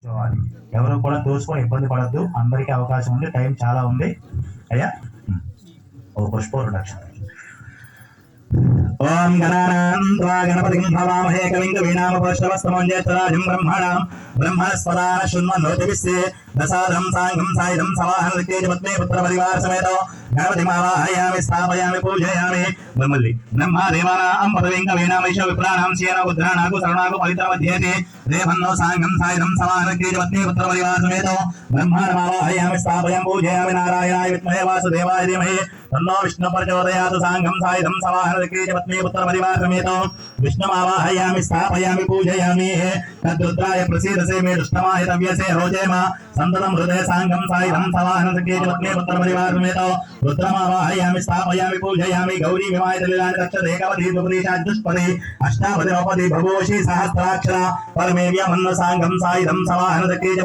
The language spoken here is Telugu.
చూడాలి. ఎవరు కూడా తోసుకొని ఇబ్బంది పడద్దు. అందరికీ అవకాశం ఉంది. టైం చాలా ఉంది. అయ్యా ఓ పుష్పోరుడక్ష ఓం గణానాం త్వా గణపతిం భవామహే కవిం కవీనాముపశ్రవస్తమం జ్యేష్ఠరాజం బ్రహ్మణాం బ్రహ్మణస్పదాన శృణ్వన్నోతిభిస్సే దశాదం సాంగం సాయుధం సవాహనృత్యేజ పత్నే పుత్రపరివార సమేతో గణపతిమావాహయామి స్థాపయామి పూజయామి బ్రహ్మల్లి బ్రహ్మదేవానాం పదవిం కవీనామైష విప్రాణాం సేన ఉద్రాణాకు శరణాకు పవిత్రమధ్యేతి దేవన్నో సాంగం సాయుధం సవాహనృత్యేజ పత్నే పుత్రపరివార సమేతో బ్రహ్మణమావాహయామి స్థాపయామి పూజయామి నారాయణాయ విద్మహే వాసుదేవాయ ధీమహి తన్నో విష్ణు ప్రచోదయాత్ సాంగం సాయుధం సవాహనృత్యేజ పత్నే పుత్రపరివార సమేతో విష్ణుమావాహయామి స్థాపయామి పూజయామి తద్రుద్రాయ ప్రసీదసే మే దుష్టమాయ తవ్యసే రోజేమ సంతతం హృదయ సాంగం సాయుధం సవాహనృత్యేజ పత్నే పుత్రపరివార సమేతో రుద్రమావాహయామి స్థాపయామి పూజయామి గౌరీ విమాయ దళిలాని రక్షదేకవతి దుపదీశాద్దుష్పది అష్టాపది నవపది భగోషి సహస్రాక్షర పరమేవ్యమన్న సాంగం సాయుధం సవాహనృత్యేజ